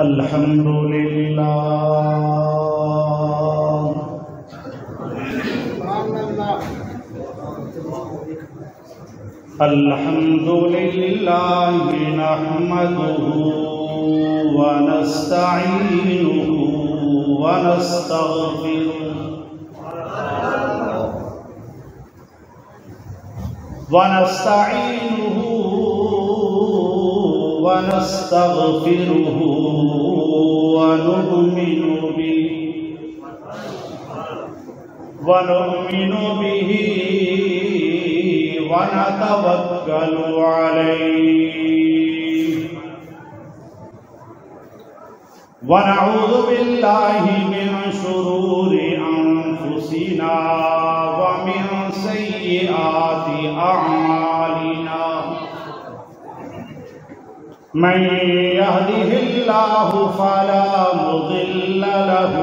الحمد لله الحمد لله نحمده ونستعينه ونستغفره ونؤمن به ونتوكل عليه ونعوذ بالله من شرور أنفسنا ومن سيئات أعمالنا من يهده الله فلا مضل له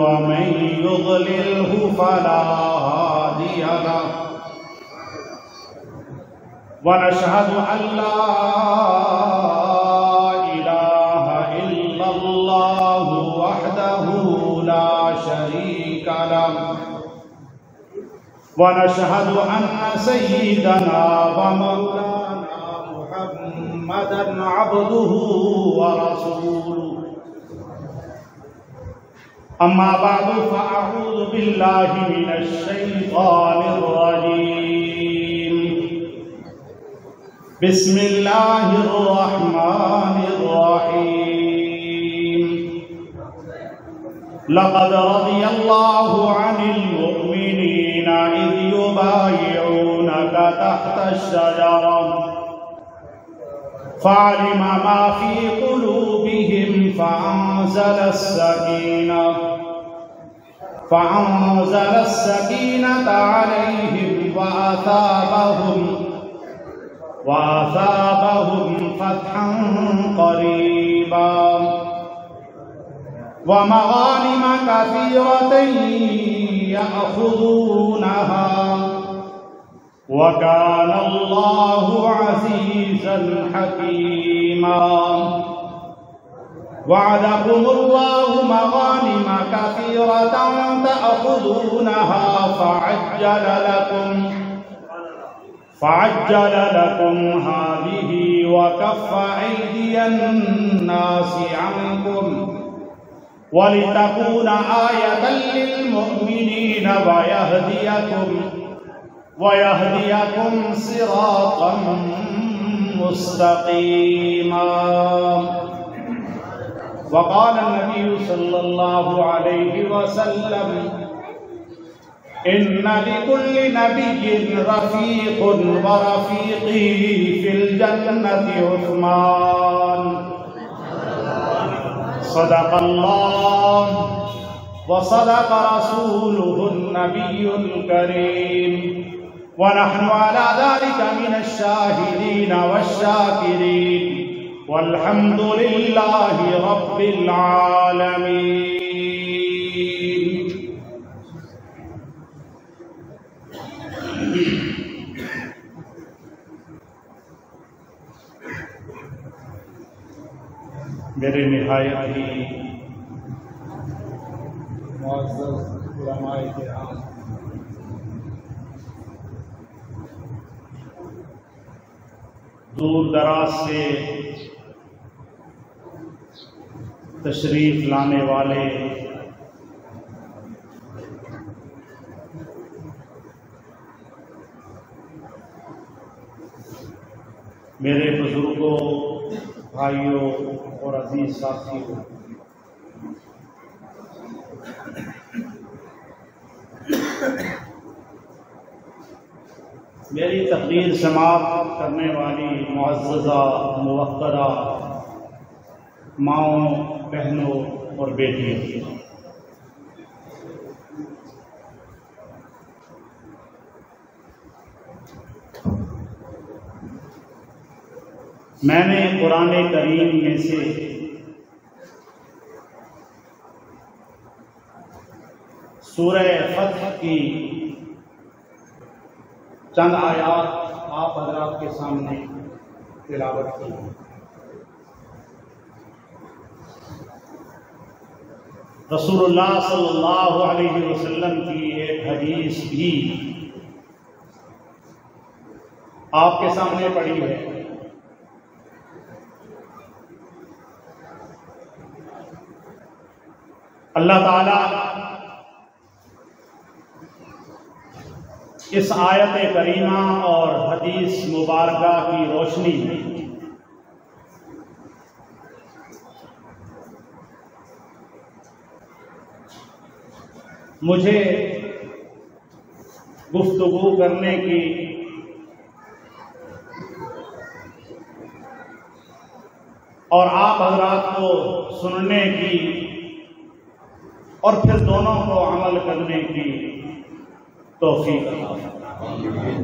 ومن يضلله فلا هادي له ونشهد أن لا إله إلا الله وحده لا شريك له ونشهد أن سيدنا ومولانا محمدا عبده ورسوله أما بعد فأعوذ بالله من الشيطان الرجيم بسم الله الرحمن الرحيم لقد رضي الله عن المؤمنين إذ يبايعونك تحت الشجرة فعلم ما في قلوبهم فأنزل السكينة عليهم وأثابهم فتحا قريبا ومغانم كثيرة يأخذونها وكان الله عزيزا حكيما وعدكم الله مغانم كثيرة تأخذونها فعجل لكم هذه وكف أيدي الناس عنكم ولتكون آية للمؤمنين ويهديكم صراطا مستقيما وقال النبي صلى الله عليه وسلم إن لكل نبي رفيق ورفيقي في الجنة عثمان صدق الله وصدق رسوله النبي الكريم ونحن على ذلك من الشاهدين والشاكرين والحمد لله رب العالمين میرے نہایت ہی معزز علماء کرام، دور دراز سے تشریف لانے والے میرے بزرگوں، بھائیوں اور عزیز ساتھیوں، میری تقریر سماعت کرنے والی معززہ موقرہ ماؤں، بہنوں اور بیٹیوں، میں نے قرآن کریم میں سے سورہ فتح کی چند آیات آپ حضرات کے سامنے تلاوت کی. رسول اللہ صلی اللہ علیہ وسلم کی ایک حدیث بھی آپ کے سامنے پڑی ہے۔ اللہ تعالی اس آیت کریمہ اور حدیث مبارکہ کی روشنی میں مجھے گفتگو کرنے کی اور آپ حضرات کو سننے کی اور پھر دونوں کو عمل کرنے کی توفیق عطا فرمائے۔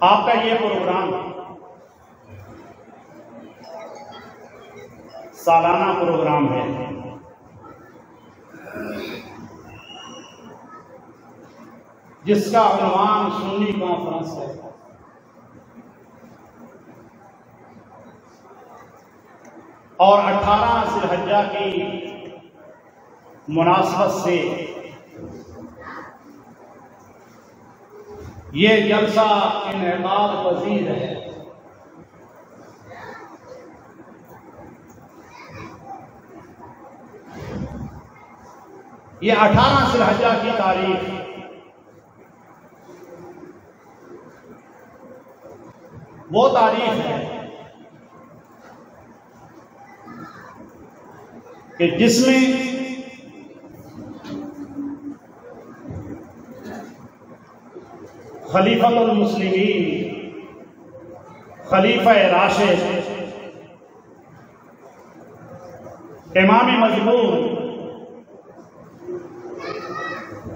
آپ کا یہ پروگرام سالانہ پروگرام ہے، جس کا عنوان سنی کانفرنس ہے۔ اور 18 ذی الحجہ کی مناسبت سے یہ جلسہ انعقاد پذیر ہے۔ یہ 18 ذی الحجہ کی تاریخ وہ تاریخ ہے کہ جس میں خلیفۃ المسلمین خلیفہ راشد امام مجبور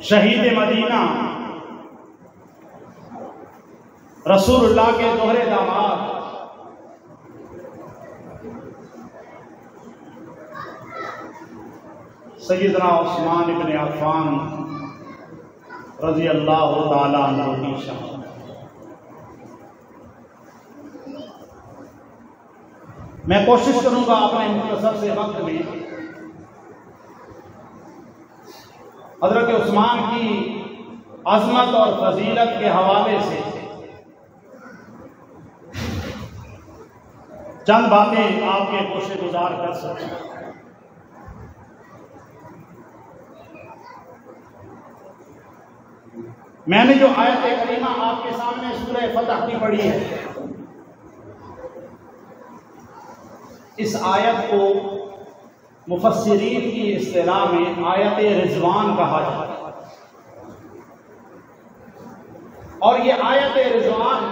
شہید مدینہ رسول اللہ کے دوہرے داماد سیدنا عثمان بن عفان رضی اللہ تعالیٰ عنہ کی شان۔ میں کوشش کروں گا اپنے مختصر سے وقت میں حضرت عثمان کی عظمت اور فضیلت کے حوالے سے چند باتیں آپ کے گوشے گزار کر سکوں۔ میں نے جو آیت کریمہ آپ کے سامنے سورہ فتح کی پڑھی ہے، اس آیت کو مفسرین کی اصطلاح میں آیت رضوان کہا جاتا ہے، اور یہ آیت رضوان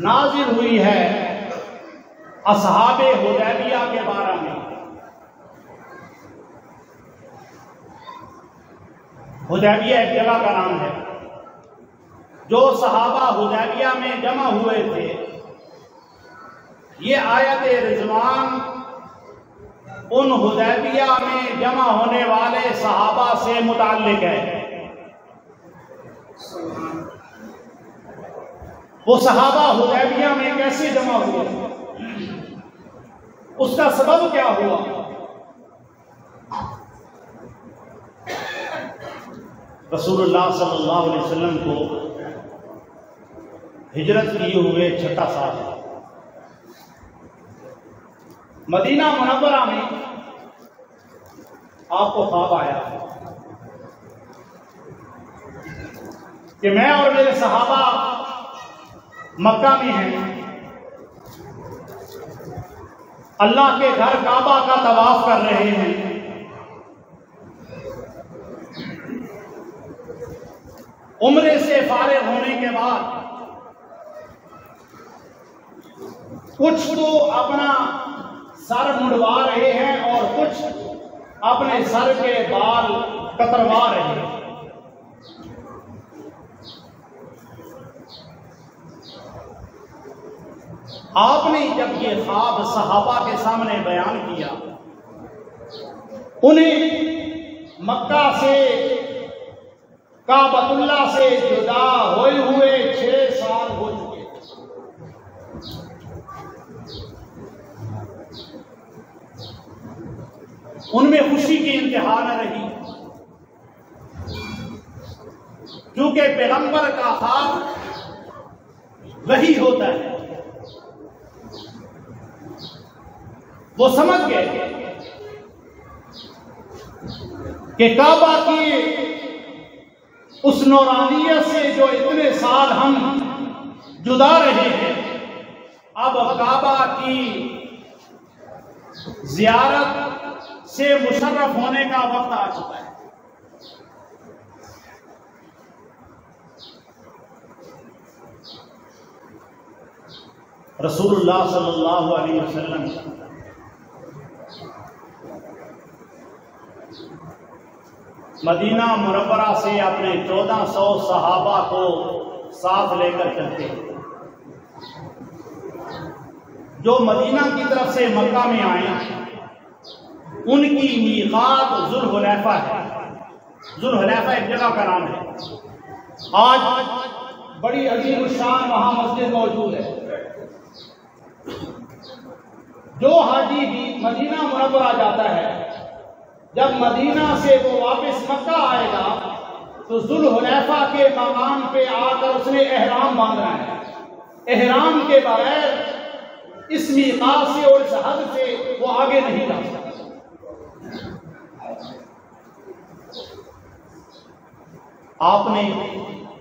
نازل ہوئی ہے اصحاب حدیبیہ کے بارے میں۔ حدیبیہ ایک جگہ کا نام ہے۔ جو صحابہ حدیبیہ میں جمع ہوئے تھے، یہ آیت رضوان ان حدیبیہ میں جمع ہونے والے صحابہ سے متعلق ہے۔ وہ صحابہ حدیبیہ میں کیسے جمع ہوئے، اس کا سبب کیا ہوا؟ رسول اللہ صلی اللہ علیہ وسلم کو ہجرت کیے ہوئے 6 سال مدینہ منورہ میں آپ کو خواب آیا کہ میں اور میرے صحابہ مکہ میں ہیں، اللہ کے گھر کعبہ کا طواف کر رہے ہیں، عمرے سے فارغ ہونے کے بعد کچھ تو اپنا سر منڈوا رہے ہیں اور کچھ اپنے سر کے بال کتروا رہے ہیں۔ آپ نے جب یہ خواب صحابہ کے سامنے بیان کیا، انہیں مکہ سے کعبۃ اللہ سے جدا ہوئے 6 سال ہو چکے۔ ان میں خوشی کی انتہا نہ رہی، کیونکہ پیغمبر کا حال وہی ہوتا ہے۔ وہ سمجھ گئے کہ کعبہ کی اس نورانیت سے جو اتنے سال ہم جدا رہے ہیں، اب کعبہ کی زیارت سے مشرف ہونے کا وقت آ چکا ہے۔ رسول اللہ صلی اللہ علیہ وسلم مدینہ منورہ سے اپنے 1400 صحابہ کو ساتھ لے کر چلتے ہیں۔ جو مدینہ کی طرف سے مکہ میں آئے ان کی میقات ذوالحلیفہ ہے۔ ذوالحلیفہ ایک جگہ کا نام ہے۔ آج بڑی عظیم الشان وہاں مسجد موجود ہے۔ جو حاجی بھی مدینہ منورہ جاتا ہے، جب مدینہ سے وہ واپس مکہ آئے گا تو ذوالحلیفہ کے مقام پہ آ کر اس نے احرام باندھنا ہے۔ احرام کے بغیر اس میقات سے اور اس حد سے وہ آگے نہیں جا سکتا۔ آپ نے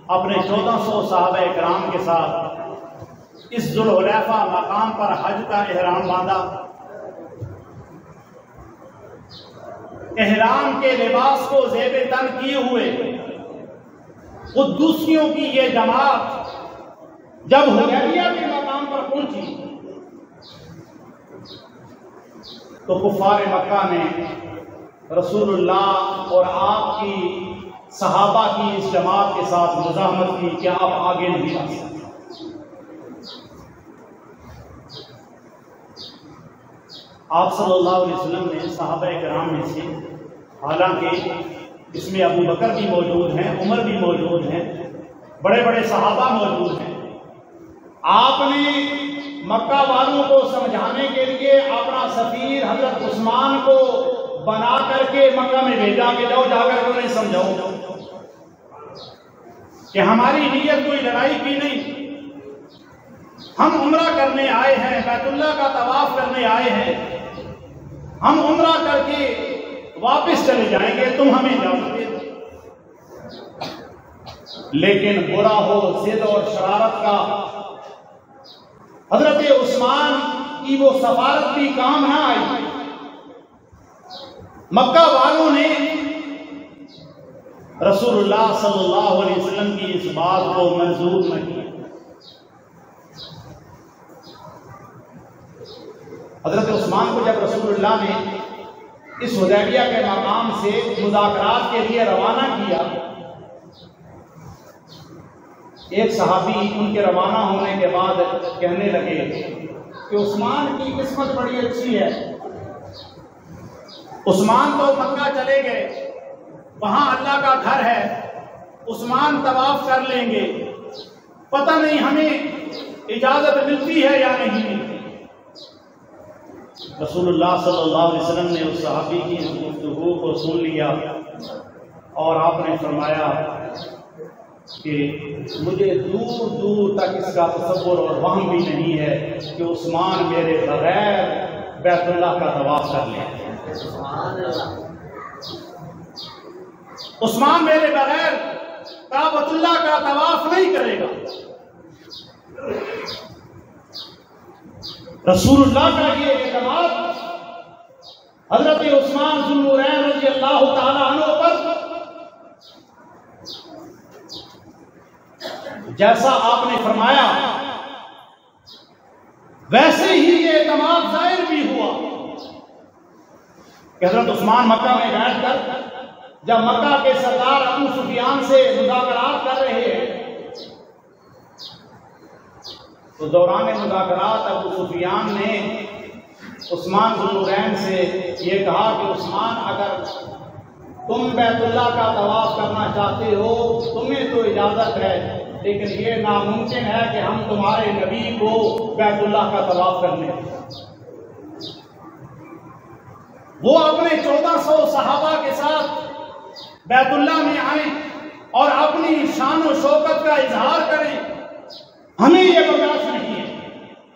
اپنے 1400 صحابہ کرام کے ساتھ اس ذوالحلیفہ مقام پر حج کا احرام باندھا۔ احرام کے لباس کو زیب تن کیے ہوئے قدوسیوں کی یہ جماعت جب حدیبیہ کے مقام پر پہنچی تو کفار مکہ نے رسول اللہ اور آپ کی صحابہ کی اس جماعت کے ساتھ مزاحمت کی کہ آپ آگے نہیں جا سکتے۔ آپ صلی اللہ علیہ وسلم نے صحابہ کرام میں سے، حالانکہ اس میں ابو بکر بھی موجود ہیں، عمر بھی موجود ہیں، بڑے بڑے صحابہ موجود ہیں، آپ نے مکہ والوں کو سمجھانے کے لیے اپنا سفیر حضرت عثمان کو بنا کر کے مکہ میں بھیجا کہ جاؤ جا کر انہیں سمجھاؤ کہ ہماری نیت کوئی لڑائی کی نہیں، ہم عمرہ کرنے آئے ہیں، بیت اللہ کا طواف کرنے آئے ہیں، ہم عمرہ کر کے واپس چلے جائیں گے، تم ہمیں اجازت دے دو۔ لیکن برا ہو ضد اور شرارت کا حضرت عثمان کی وہ سفارت بھی کام نہ آئی۔ مکہ والوں نے رسول اللہ صلی اللہ علیہ وسلم کی اس بات کو منظور نہ کیا۔ حضرت عثمان کو جب رسول اللہ نے اس حدیبیہ کے مقام سے مذاکرات کے لیے روانہ کیا، ایک صحابی ان کے روانہ ہونے کے بعد کہنے لگے کہ عثمان کی قسمت بڑی اچھی ہے، عثمان تو مکہ چلے گئے، وہاں اللہ کا گھر ہے، عثمان طواف کر لیں گے، پتہ نہیں ہمیں اجازت ملتی ہے یا نہیں ملتی۔ رسول اللہ صلی اللہ علیہ وسلم نے اس صحابی کی گفتگو کو سن لیا اور آپ نے فرمایا کہ مجھے دور دور تک اس کا تصور اور وہم بھی نہیں ہے کہ عثمان میرے بغیر بیت اللہ کا طواف کر لے۔ عثمان میرے بغیر کعبۃ اللہ کا طواف نہیں کرے گا۔ رسول اللہ کا یہ اعتماد حضرت عثمان ذو النورین رضی اللہ تعالی عنہ پر جیسا آپ نے فرمایا ویسے ہی یہ اعتماد ظاہر بھی ہوا کہ حضرت عثمان مکہ میں بیٹھ کر جب مکہ کے سردار ابو سفیان سے مذاکرات کر رہے ہیں تو دوران مذاکرات ابو سفیان نے عثمان ذو النورین سے یہ کہا کہ عثمان اگر تم بیت اللہ کا طواف کرنا چاہتے ہو تمہیں تو اجازت ہے، لیکن یہ ناممکن ہے کہ ہم تمہارے نبی کو بیت اللہ کا طواف کرنے۔ وہ اپنے 1400 صحابہ کے ساتھ بیت اللہ میں آئیں اور اپنی شان و شوکت کا اظہار کریں، ہمیں یہ برداشت نہیں ہے،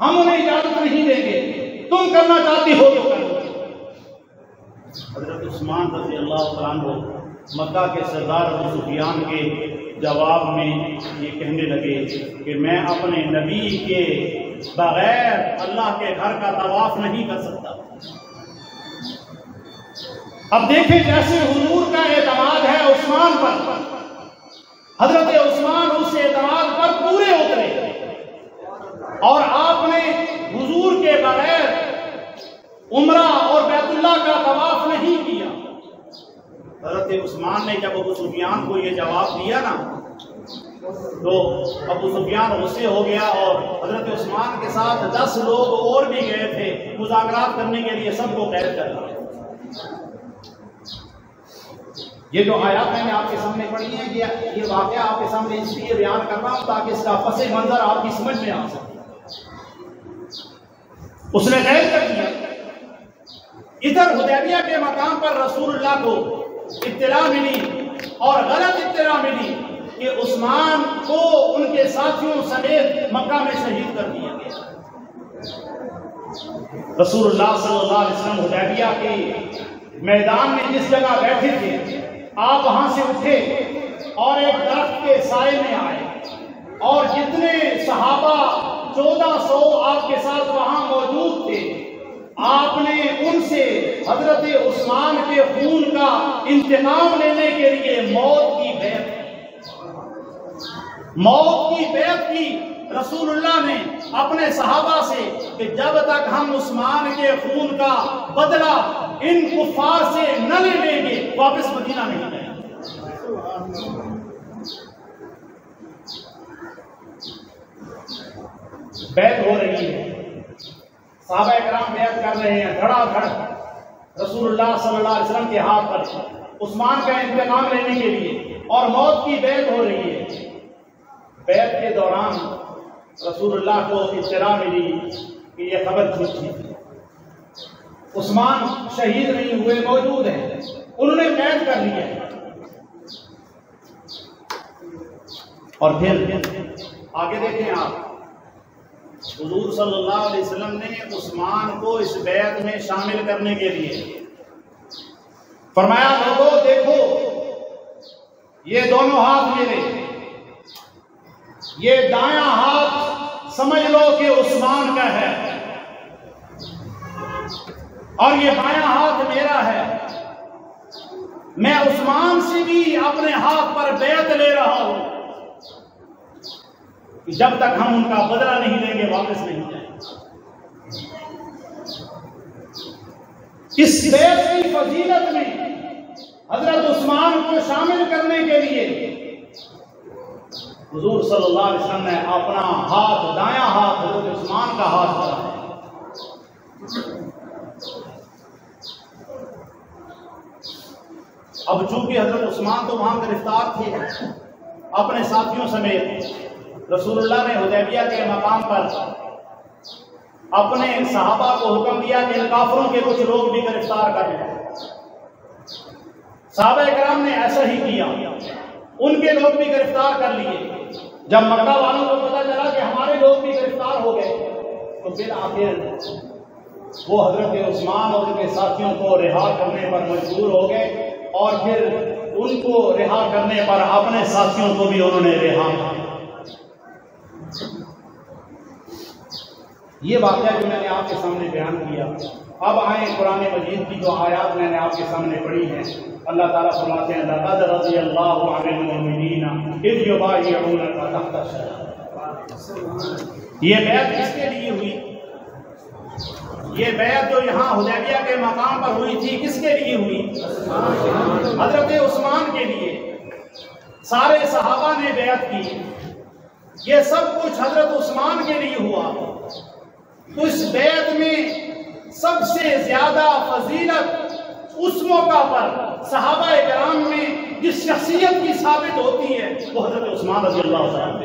ہم انہیں اجازت نہیں دیں گے، تم کرنا چاہتی ہو تو کرو۔ حضرت عثمان رضی اللہ عنہ مکہ کے سردار ابو سفیان کے جواب میں یہ کہنے لگے کہ میں اپنے نبی کے بغیر اللہ کے گھر کا طواف نہیں کر سکتا۔ اب دیکھیں جیسے حضور کا اعتماد ہے عثمان پر، حضرت عثمان اس اعتماد پر پورے اترے اور آپ نے حضور کے بغیر عمرہ اور بیت اللہ کا طواف نہیں کیا۔ حضرت عثمان نے جب ابو سفیان کو یہ جواب دیا نا تو ابو سفیان غصے ہو گیا اور حضرت عثمان کے ساتھ 10 لوگ اور بھی گئے تھے مذاکرات کرنے کے لیے، سب کو قید کر دیا۔ یہ جو آیات میں نے آپ کے سامنے پڑھی ہیں یہ واقعہ آپ کے سامنے اس لیے بیان کر رہا ہوں تاکہ اس کا پس منظر آپ کی سمجھ میں آ سکے۔ اس نے قید کر دیا۔ ادھر حدیبیہ کے مقام پر رسول اللہ کو اطلاع ملی اور غلط اطلاع ملی کہ عثمان کو ان کے ساتھیوں سمیت مکہ میں شہید کر دیا گیا۔ رسول اللہ صلی اللہ علیہ وسلم حدیبیہ کے میدان میں جس جگہ بیٹھے تھے آپ وہاں سے اٹھے اور ایک درخت کے سائے میں آئے اور جتنے صحابہ 1400 آپ کے ساتھ وہاں موجود تھے، آپ نے ان سے حضرت عثمان کے خون کا انتقام لینے کے لیے موت کی بیعت کی۔ رسول اللہ نے اپنے صحابہ سے کہ جب تک ہم عثمان کے خون کا بدلہ ان کفار سے نہ لے لیں گے واپس مدینہ نہیں جائیں گے۔ بیعت ہو رہی ہے، صحابہ کرام بیعت کر رہے ہیں دھڑا دھڑ رسول اللہ صلی اللہ علیہ وسلم کے ہاتھ پر عثمان کا انتقام لینے کے لیے، اور موت کی بیعت ہو رہی ہے۔ بیعت کے دوران رسول اللہ کو اطلاع ملی کہ یہ خبر جھوٹی ہے، عثمان شہید نہیں ہوئے، موجود ہیں، انہوں نے قید کر لیا۔ اور پھر آگے دیکھیں آپ، حضور صلی اللہ علیہ وسلم نے عثمان کو اس بیعت میں شامل کرنے کے لیے فرمایا لوگوں دیکھو یہ دونوں ہاتھ میرے، یہ دایاں ہاتھ سمجھ لو کہ عثمان کا ہے اور یہ بایاں ہاتھ میرا ہے۔ میں عثمان سے بھی اپنے ہاتھ پر بیعت لے رہا ہوں کہ جب تک ہم ان کا بدلہ نہیں لیں گے واپس نہیں جائیں گے۔ اس بیعت کی فضیلت میں حضرت عثمان کو شامل کرنے کے لیے حضور صلی اللہ علیہ وسلم نے اپنا ہاتھ، دایاں ہاتھ حضرت عثمان کا ہاتھ بڑھایا۔ اب چونکہ حضرت عثمان تو وہاں گرفتار تھے اپنے ساتھیوں سمیت، رسول اللہ نے حدیبیہ کے مقام پر اپنے صحابہ کو حکم دیا کہ ان کافروں کے کچھ لوگ بھی گرفتار کر لیں۔ صحابہ کرام نے ایسا ہی کیا، ان کے لوگ بھی گرفتار کر لیے۔ جب مکہ والوں کو پتہ چلا کہ ہمارے لوگ بھی گرفتار ہو گئے تو پھر آخر وہ حضرت عثمان اور ان کے ساتھیوں کو رہا کرنے پر مجبور ہو گئے، اور پھر ان کو رہا کرنے پر اپنے ساتھیوں کو بھی انہوں نے رہا کیا۔ یہ واقعہ جو میں نے آپ کے سامنے بیان کیا، اب آئیں قرآن مجید کی جو آیات میں نے آپ کے سامنے پڑھی ہیں۔ اللہ تعالیٰ فرماتے ہیں لقد رضی اللہ عن المؤمنین اذ یبایعونک تحت الشجرۃ۔ یہ بیعت کس کے لیے ہوئی؟ یہ بیعت جو یہاں حدیبیہ کے مقام پر ہوئی تھی کس کے لیے ہوئی؟ حضرت عثمان کے لیے۔ سارے صحابہ نے بیعت کی، یہ سب کچھ حضرت عثمان کے لیے ہوا۔ تو اس بیعت میں سب سے زیادہ فضیلت اس موقع پر صحابہ کرام میں جس شخصیت کی ثابت ہوتی ہے وہ حضرت عثمان رضی اللہ عنہ۔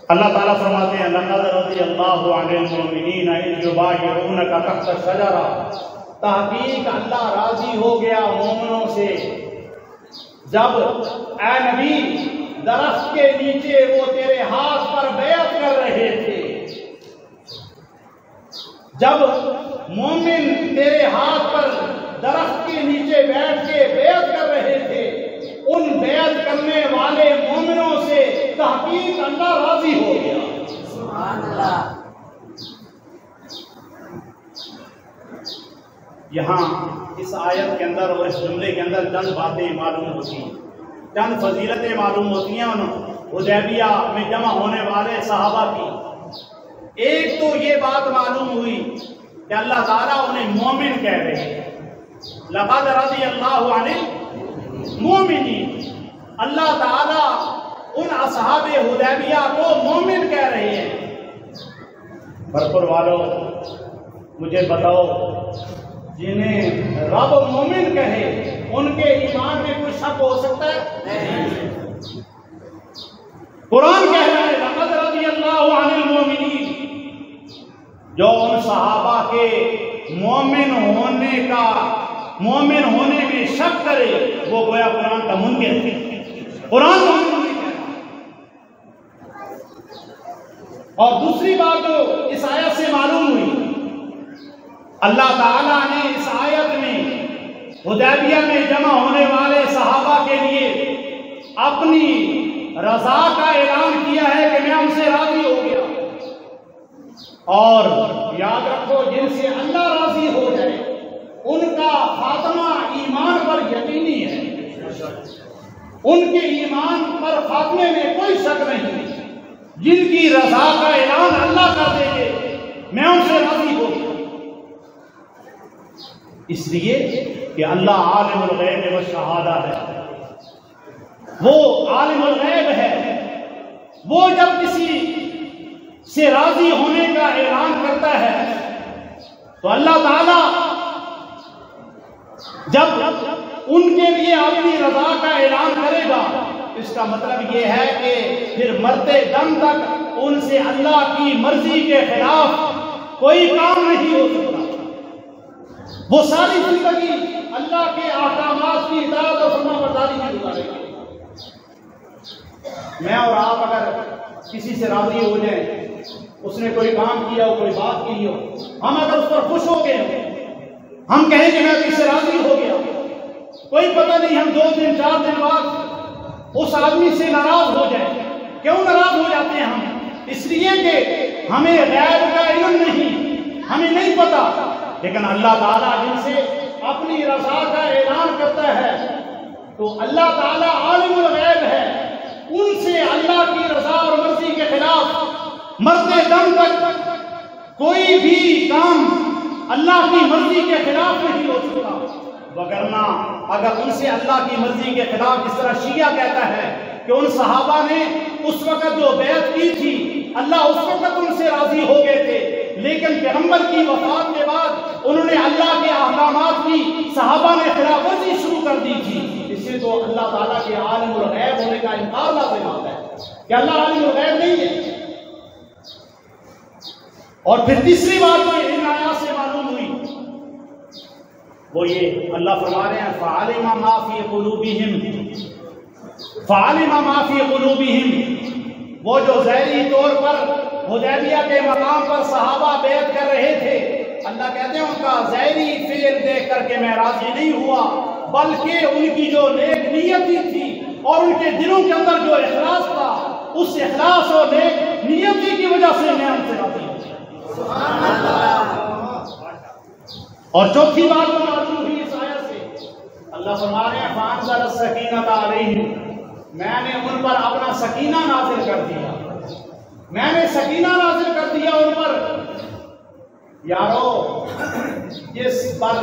اللہ تعالیٰ فرماتے ہیں لقد رضی اللہ عن المؤمنین اذ یبایعونک تحت الشجرہ، تحقیق اللہ راضی ہو گیا مومنوں سے جب اے نبی درخت کے نیچے وہ تیرے ہاتھ پر بیعت کر رہے تھے، جب مومن تیرے ہاتھ پر درخت کے نیچے بیٹھ کے بیعت کر رہے تھے، ان بیعت کرنے والے مومنوں سے تحقیق اللہ راضی ہو گیا۔ سبحان اللہ۔ یہاں اس آیت کے اندر اور اس جملے کے اندر چند باتیں معلوم ہوتی ہیں، چند فضیلتیں معلوم ہوتی ہیں حدیبیہ میں جمع ہونے والے صحابہ کی۔ ایک تو یہ بات معلوم ہوئی کہ اللہ تعالیٰ انہیں مومن کہہ رہے ہیں، لقد رضی اللہ عن المؤمنین، اللہ تعالیٰ ان اصحاب حدیبیہ کو مومن کہہ رہے ہیں۔ برپور والوں مجھے بتاؤ، جنہیں رب مومن کہے ان کے ایمان میں کوئی شک ہو سکتا ہے؟ قرآن کہہ رہا ہے لقد رضی اللہ عن المؤمنین، جو ان صحابہ کے مومن ہونے میں شک کرے وہ گویا قرآن کا منکر ہے۔ قرآن کا منکر ہے۔ اور دوسری بات جو اس آیت سے معلوم ہوئی، اللہ تعالیٰ نے اس آیت میں حدیبیہ میں جمع ہونے والے صحابہ کے لیے اپنی رضا کا اعلان کیا ہے کہ میں ان سے راضی ہو گیا۔ اور یاد رکھو، جن سے اللہ راضی ہو جائے ان کا خاتمہ ایمان پر یقینی ہے، ان کے ایمان پر خاتمے میں کوئی شک نہیں۔ جن کی رضا کا اعلان اللہ کر دے گے میں ان سے راضی ہو گیا، اس لیے کہ اللہ عالم الغیب والشہادہ ہے، وہ عالم الغیب ہے۔ وہ جب کسی سے راضی ہونے کا اعلان کرتا ہے تو اللہ تعالیٰ جب ان کے لیے اپنی رضا کا اعلان کرے گا، اس کا مطلب یہ ہے کہ پھر مرتے دم تک ان سے اللہ کی مرضی کے خلاف کوئی کام نہیں ہو سکتا۔ وہ ساری زندگی اللہ کے احکامات کی اطاعت اور فرمانبرداری میں گزاریں گے۔ میں اور آپ اگر کسی سے راضی ہو جائیں، اس نے کوئی کام کیا ہو، کوئی بات کی ہو، ہم اگر اس پر خوش ہو گئے، ہم کہیں کہ میں کسی سے راضی ہو گیا، کوئی پتہ نہیں ہم 2 دن 4 دن بعد اس آدمی سے ناراض ہو جائیں۔ کیوں ناراض ہو جاتے ہیں ہم؟ اس لیے کہ ہمیں غیب کا علم نہیں، ہمیں نہیں پتا۔ لیکن اللہ تعالیٰ جن سے اپنی رضا کا اعلان کرتا ہے تو اللہ تعالیٰ عالم الغیب ہے، ان سے اللہ کی رضا اور مرضی کے خلاف مرتے دم تک کوئی بھی کام اللہ کی مرضی کے خلاف نہیں ہو سکتا۔ وگرنہ اگر ان سے اللہ کی مرضی کے خلاف، اس طرح شیعہ کہتا ہے کہ ان صحابہ نے اس وقت جو بیعت کی تھی اللہ اس وقت ان سے راضی ہو گئے تھے، لیکن پیغمبر کی وفات کے بعد انہوں نے اللہ کے احکامات کی صحابہ نے خلاف ورزی شروع کر دی تھی۔ اس سے تو اللہ تعالیٰ کے عالم الغیب ہونے کا انکار لازم آتا ہے کہ اللہ عالم الغیب نہیں ہے۔ اور پھر تیسری بات جو ان آیات سے معلوم ہوئی وہ یہ، اللہ فرما رہے ہیں فَعَلِمَ مَا فِي قُلُوبِهِمْ، فَعَلِمَ مَا فِي قُلُوبِهِمْ، وہ جو ظاہری طور پر حدیبیہ کے مقام پر صحابہ بیعت کر رہے تھے، اللہ کہتے ہیں ان کا ظاہری فعل دیکھ کر کے میں راضی نہیں ہوا، بلکہ ان کی جو نیک نیتی تھی اور ان کے دلوں کے اندر جو اخلاص تھا، اس اخلاص اور نیک نیتی کی وجہ سے میں ان سے راضی ہوں۔ سبحان اللہ۔ اور چوتھی بات جو معلوم ہوئی اس آیت سے، اللہ فرما رہے ہیں فَأَنزَلَ السَّكِينَةَ عَلَيْهِمْ، میں نے ان پر اپنا سکینہ نازل کر دیا، میں نے سکینہ نازل کر دیا ان پر۔ یارو، جس پر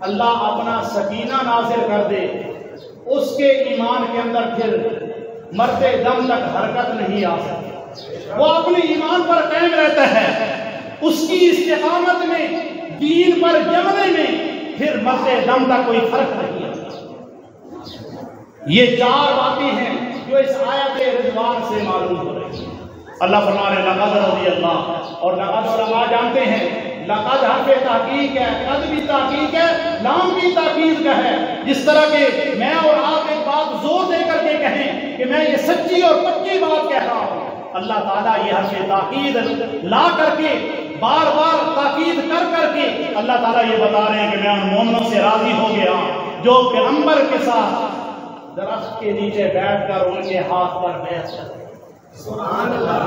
اللہ اپنا سکینہ نازل کر دے اس کے ایمان کے اندر پھر مرتے دم تک حرکت نہیں آ سکتی، وہ اپنے ایمان پر قائم رہتا ہے، اس کی استقامت میں، دین پر جمنے میں پھر مرتے دم تک کوئی فرق نہیں آتا۔ یہ 4 باتیں ہیں جو اس آیت رضوان سے معلوم ہو رہی ہیں۔ اللہ فرما رہے لقد رضی اللہ، اور لقد علماء جانتے ہیں لقد حرف تحقیق ہے، قد بھی تحقیق ہے، لام بھی تاکید کا ہے۔ جس طرح کہ میں اور آپ ایک بات زور دے کر کے کہیں کہ میں یہ سچی اور پکی بات کہہ رہا ہوں، اللہ تعالیٰ یہ حرف تاکید لا کر کے بار بار تاکید کر کے اللہ تعالیٰ یہ بتا رہے ہیں کہ میں ان مومنوں سے راضی ہو گیا جو پیغمبر کے ساتھ درخت کے نیچے بیٹھ کر ان کے ہاتھ پر بیعت کرتے۔ سبحان اللہ۔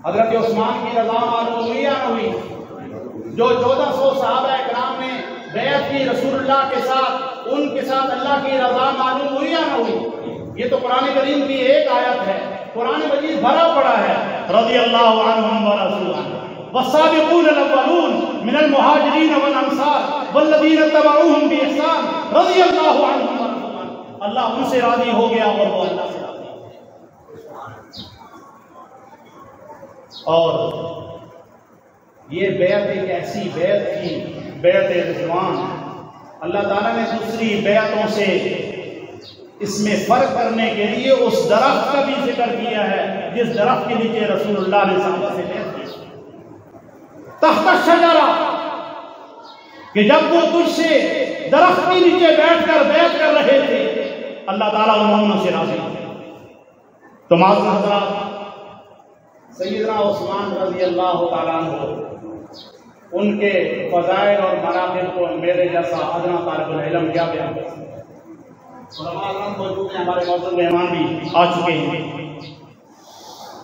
حضرت عثمان کی رضا معلوم ہوئی یا نہ ہوئی؟ جو 1400 صحابہ کرام نے بیعت کی رسول اللہ کے ساتھ، ان کے ساتھ اللہ کی رضا معلوم ہوئی یا نہ ہوئی؟ یہ تو قرآن کریم کی ایک آیت ہے، قرآن مجید بھرا پڑا ہے رضی اللہ عنہم ورضوا والسابقون الاولون من المہاجرین والانصار والذین اتبعوہم بإحسان رضی اللہ عنہم ورضوا۔ اللہ ان سے راضی ہو گیا اور وہ اللہ سے راضی ہو گیا۔ اور یہ بیعت ایک ایسی بیعت تھی، بیعت رضوان، اللہ تعالیٰ نے دوسری بیعتوں سے اس میں فرق کرنے کے لیے اس درخت کا بھی ذکر کیا ہے جس درخت کے نیچے رسول اللہ نے صحابہ سے بیعت کی، تحت الشجرہ، کہ جب وہ تجھ سے درخت کے نیچے بیٹھ کر بیعت کر رہے تھے اللہ تعالیٰ ان مومنوں سے راضی ہوئے۔ تو معزز حضرات، سیدنا عثمان رضی اللہ تعالیٰ عنہ، ان کے فضائل اور مناقب کو میرے جیسا ادنا طالب العلم کیا بیان کر سکتا ہے؟ علماء اکرام موجود ہیں، ہمارے معزز مہمان بھی آ چکے ہیں،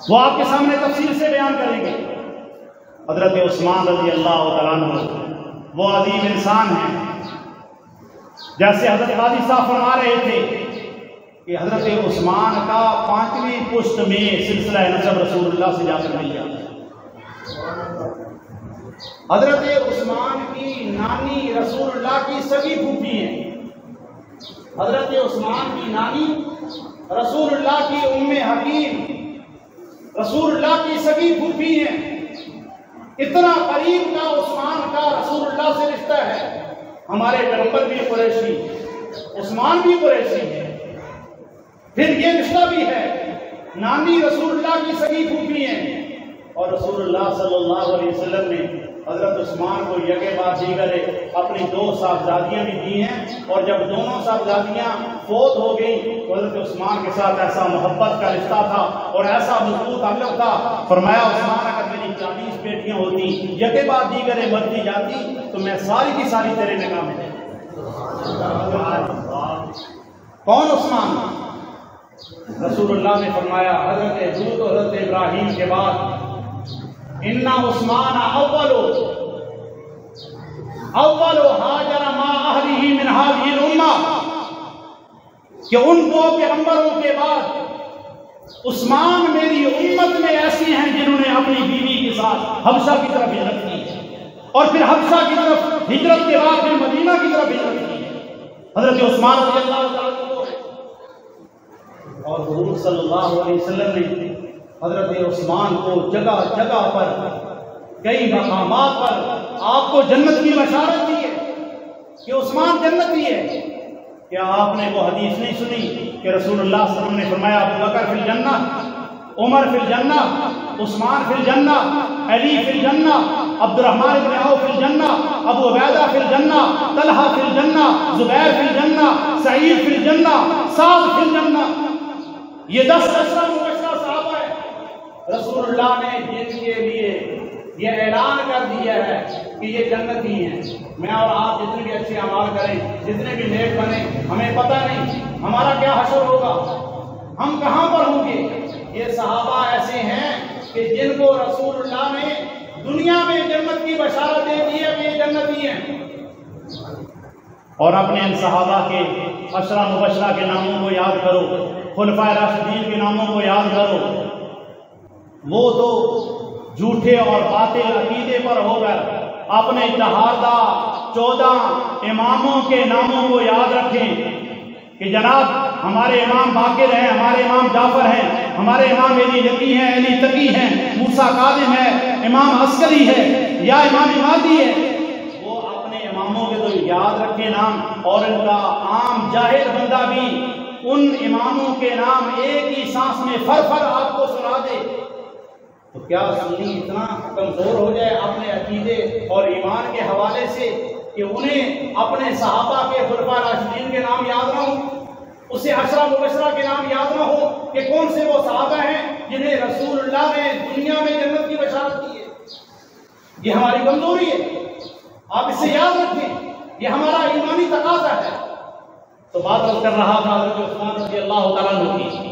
وہ آپ کے سامنے تفصیل سے بیان کریں گے۔ حضرت عثمان رضی اللہ تعالیٰ عنہ وہ عظیم انسان ہیں، جیسے حضرت غازی صاحب فرما رہے تھے کہ حضرت عثمان کا 5ویں پشت میں سلسلہ نسب رسول اللہ سے جا کر مل جاتا ہے۔ حضرت عثمان کی نانی رسول اللہ کی سگی پھوپھی ہیں، حضرت عثمان کی نانی رسول اللہ کی ام حکیم رسول اللہ کی سگی پھوپھی ہیں۔ اتنا قریب کا عثمان کا رسول اللہ سے رشتہ ہے۔ ہمارے پیغمبر بھی قریشی، عثمان بھی قریشی ہے، پھر یہ رشتہ بھی ہے، نانی رسول اللہ کی سگی پھوپھی ہیں، اور رسول اللہ صلی اللہ علیہ وسلم نے حضرت عثمان کو یکے بعد دیگر اپنی 2 صاحبزادیاں بھی دی ہیں، اور جب دونوں صاحبزادیاں فوت ہو گئی تو حضرت عثمان کے ساتھ ایسا محبت کا رشتہ تھا اور ایسا مضبوط تعلق تھا، فرمایا عثمان اگر میری 40 بیٹیاں ہوتی یکے بعد دیگر مرتی جاتی تو میں ساری کی ساری تیرے نکاح میں دے۔ کون عثمان؟ رسول اللہ نے فرمایا حضرت حود اور حضرت ابراہیم کے بعد اِنَّ عثمان اول ہاجر ما اہلہ من هذه الامہ، کہ ان 2 پیغمبروں کے بعد عثمان میری امت میں ایسی ہیں جنہوں نے اپنی بیوی کے ساتھ حبشہ کی طرف ہجرت کی، اور پھر حبشہ کی طرف ہجرت کے بعد پھر مدینہ کی طرف ہجرت کی، حضرت عثمان رضی اللہ تعالیٰ عنہ۔ اور حضور صلی اللہ علیہ وسلم نے حضرت عثمان کو جگہ جگہ پر کئی مقامات پر آپ کو جنت کی بشارت دی ہے کہ عثمان جنتی ہے۔ کیا آپ نے وہ حدیث نہیں سنی کہ رسول اللہ صلی اللہ علیہ وسلم نے فرمایا ابو بکر فی الجنہ، عمر فی الجنہ، عثمان فی الجنہ، علی فی الجنہ، عبد الرحمن بن عوف فی الجنہ، ابو عبیدہ فی الجنہ، طلحہ فی الجنہ، زبیر فی الجنہ، سعید فی الجنہ، سعد فی الجنہ۔ یہ 10 عشرہ مبشرہ صحابہ ہیں۔ رسول اللہ نے جن کے لیے یہ اعلان کر دیا ہے کہ یہ جنتی ہیں۔ میں اور آپ جتنے بھی اچھے اعمال کریں، جتنے بھی نیک بنے، ہمیں پتہ نہیں ہمارا کیا حشر ہوگا، ہم کہاں پر ہوں گے۔ یہ صحابہ ایسے ہیں کہ جن کو رسول اللہ نے دنیا میں جنت کی بشارت دے دی ہے کہ یہ جنتی ہیں، اور اپنے ان صحابہ کے عشرہ مبشرہ کے ناموں کو یاد کرو، خلفائے راشدین کے ناموں کو یاد کرو۔ وہ تو جھوٹے اور باطل عقیدے پر ہو کر اپنے چہاردہ 14 اماموں کے ناموں کو یاد رکھیں کہ جناب ہمارے امام باقر ہیں، ہمارے امام جعفر ہیں، ہمارے امام علی یقی ہیں، علی تقی ہیں، موسیٰ کاظم ہے، امام عسکری ہے یا امام مہدی ہے۔ وہ اپنے اماموں کے تو یاد رکھے نام، اور ان کا عام جاہل بندہ بھی ان اماموں کے نام ایک ہی سانس میں فر فر آپ کو سنا دے تو کیا سنی اتنا کمزور ہو جائے اپنے عقیدے اور ایمان کے حوالے سے کہ انہیں اپنے صحابہ کے خلفاء راشدین کے نام یاد نہ ہو، اسے عشرہ مبشرہ کے نام یاد نہ ہو کہ کون سے وہ صحابہ ہیں جنہیں رسول اللہ نے دنیا میں جنت کی بشارت کی ہے؟ یہ ہماری کمزوری ہے، آپ اسے یاد رکھیں، یہ ہمارا ایمانی تقاضا ہے۔ تو بات کر رہا تھا حضرت عثمان رضی اللہ تعالیٰ عنہ کی۔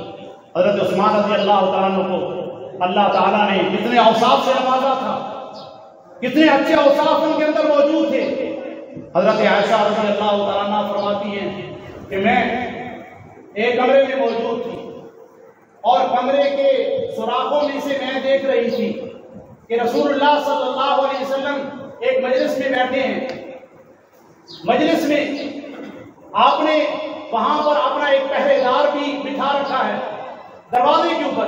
حضرت عثمان رضی اللہ تعالیٰ عنہ کو اللہ تعالیٰ نے کتنے اوصاف سے نوازا تھا، کتنے اچھے اوصاف ان کے اندر موجود تھے۔ حضرت عائشہ رضی اللہ تعالیٰ عنہ فرماتی ہیں کہ میں ایک کمرے میں موجود تھی اور کمرے کے سوراخوں میں سے میں دیکھ رہی تھی کہ رسول اللہ صلی اللہ علیہ وسلم ایک مجلس میں بیٹھے ہیں، مجلس میں آپ نے وہاں پر اپنا ایک پہرے دار بھی بٹھا رکھا ہے دروازے کے اوپر۔